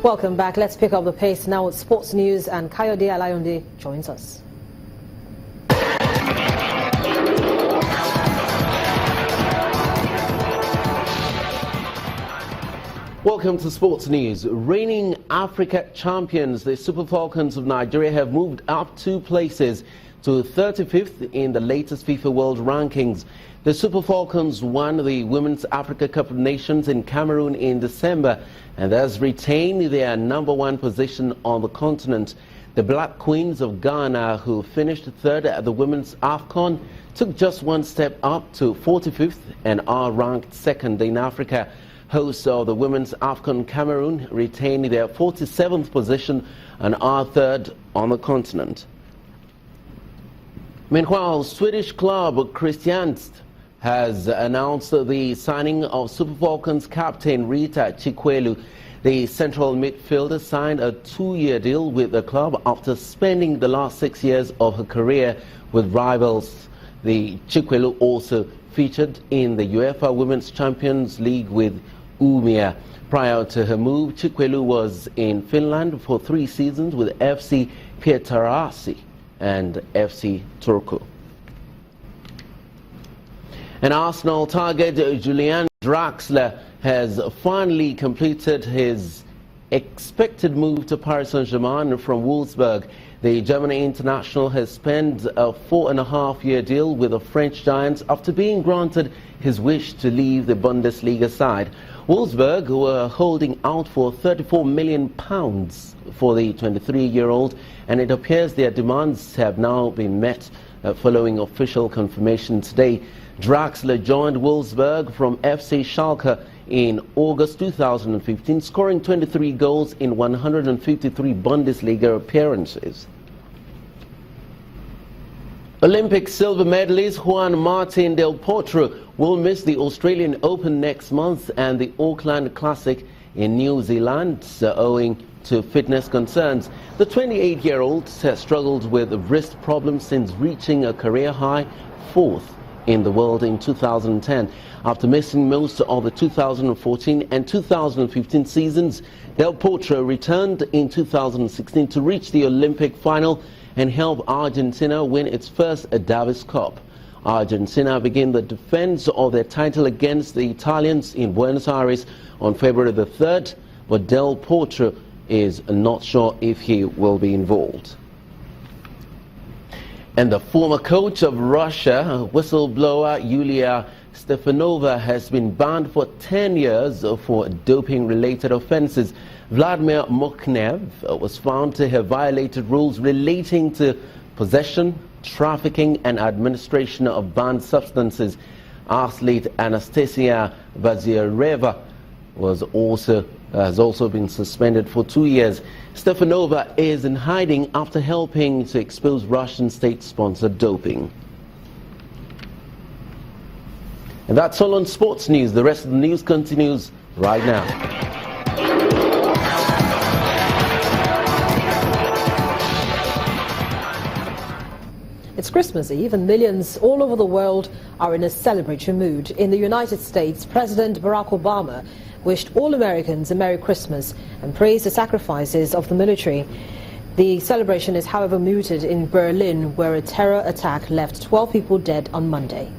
Welcome back. Let's pick up the pace now with sports news, and Kayode Alayonde joins us. Welcome to Sports News. Reigning Africa champions, the Super Falcons of Nigeria, have moved up 2 places to 35th in the latest FIFA World Rankings. The Super Falcons won the Women's Africa Cup of Nations in Cameroon in December and thus retained their #1 position on the continent. The Black Queens of Ghana, who finished 3rd at the Women's AFCON, took just 1 step up to 45th and are ranked 2nd in Africa. Hosts of the Women's AFCON Cameroon retained their 47th position and are 3rd on the continent. Meanwhile, Swedish club Kristianstad has announced the signing of Super Falcons captain Rita Chikwelu. The central midfielder signed a 2-year deal with the club after spending the last 6 years of her career with rivals. The Chikwelu also featured in the UEFA Women's Champions League with Umia. Prior to her move, Chikwelu was in Finland for 3 seasons with FC Pietarsaari and FC Turku. And Arsenal target Julian Draxler has finally completed his expected move to Paris Saint-Germain from Wolfsburg. The German international has spent a 4.5-year deal with the French giants after being granted his wish to leave the Bundesliga side. Wolfsburg were holding out for £34 million for the 23-year-old, and it appears their demands have now been met following official confirmation today. Draxler joined Wolfsburg from FC Schalke in August 2015, scoring 23 goals in 153 Bundesliga appearances. Olympic silver medalist Juan Martín del Potro will miss the Australian Open next month and the Auckland Classic in New Zealand owing to fitness concerns. The 28-year-old has struggled with wrist problems since reaching a career high 4th in the world in 2010. After missing most of the 2014 and 2015 seasons, Del Potro returned in 2016 to reach the Olympic final and help Argentina win its first Davis Cup. Argentina began the defense of their title against the Italians in Buenos Aires on February the 3rd, but Del Potro is not sure if he will be involved. And the former coach of Russia, whistleblower Yulia Stefanova, has been banned for 10 years for doping-related offenses. Vladimir Mukhnev was found to have violated rules relating to possession, trafficking and administration of banned substances. Athlete Anastasia Vazireva has also been suspended for 2 years. Stefanova is in hiding after helping to expose Russian state-sponsored doping. And that's all on sports news. The rest of the news continues right now. It's Christmas Eve and millions all over the world are in a celebratory mood. In the United States, President Barack Obama wished all Americans a Merry Christmas and praised the sacrifices of the military. The celebration is, however, muted in Berlin, where a terror attack left 12 people dead on Monday.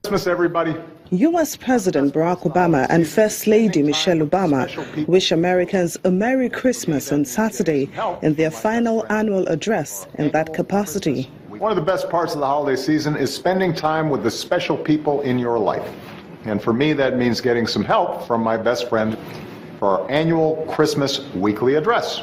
Christmas, everybody. U.S. President Barack Obama and First Lady Michelle Obama wish Americans a Merry Christmas on Saturday in their final annual address in that capacity. One of the best parts of the holiday season is spending time with the special people in your life. And for me, that means getting some help from my best friend for our annual Christmas weekly address.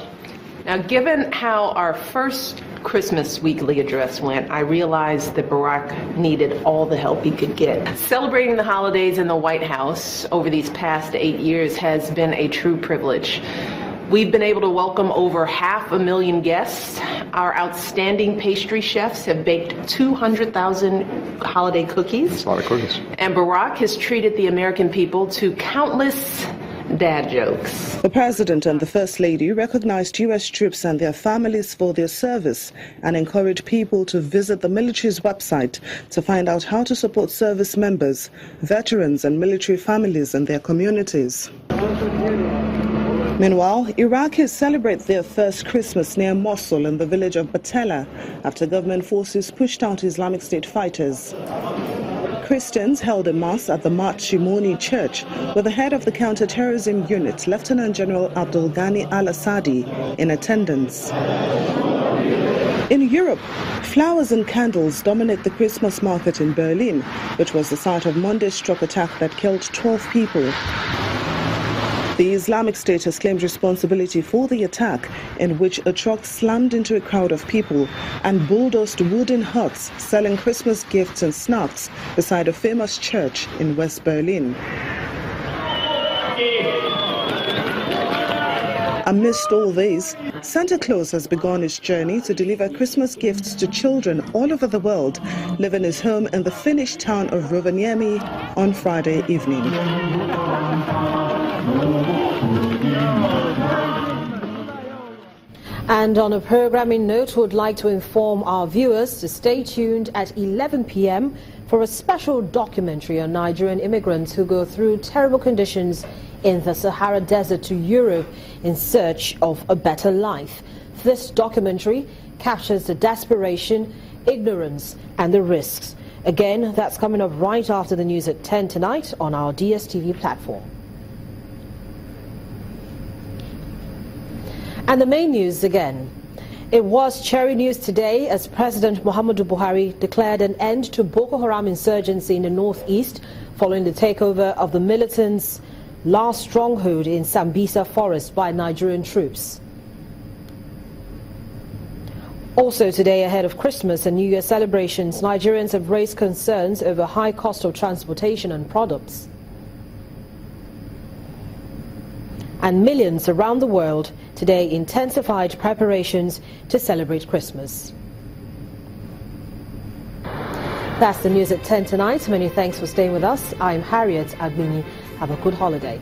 Now, given how our first Christmas weekly address went, I realized that Barack needed all the help he could get. Celebrating the holidays in the White House over these past 8 years has been a true privilege. We've been able to welcome over 500,000 guests. Our outstanding pastry chefs have baked 200,000 holiday cookies. That's a lot of cookies. And Barack has treated the American people to countless dad jokes. The President and the First Lady recognized U.S. troops and their families for their service and encouraged people to visit the military's website to find out how to support service members, veterans and military families in their communities. Meanwhile, Iraqis celebrate their first Christmas near Mosul in the village of Batella after government forces pushed out Islamic State fighters. Christians held a mass at the Mat Shimoni Church with the head of the counter-terrorism unit, Lieutenant General Abdul Ghani al-Assadi, in attendance. In Europe, flowers and candles dominate the Christmas market in Berlin, which was the site of Monday's truck attack that killed 12 people. The Islamic State has claimed responsibility for the attack, in which a truck slammed into a crowd of people and bulldozed wooden huts selling Christmas gifts and snacks beside a famous church in West Berlin. Amidst all this, Santa Claus has begun his journey to deliver Christmas gifts to children all over the world, leaving his home in the Finnish town of Rovaniemi on Friday evening. And on a programming note, we would like to inform our viewers to stay tuned at 11 p.m. for a special documentary on Nigerian immigrants who go through terrible conditions in the Sahara Desert to Europe in search of a better life. This documentary captures the desperation, ignorance and the risks. Again, that's coming up right after the news at 10 tonight on our DSTV platform. And the main news again. It was cherry news today as President Muhammadu Buhari declared an end to Boko Haram insurgency in the northeast following the takeover of the militants' last stronghold in Sambisa forest by Nigerian troops. Also today, ahead of Christmas and New Year celebrations, Nigerians have raised concerns over high cost of transportation and products. And millions around the world today intensified preparations to celebrate Christmas. That's the news at 10 tonight. Many thanks for staying with us. I'm Harriet Agbini. Have a good holiday.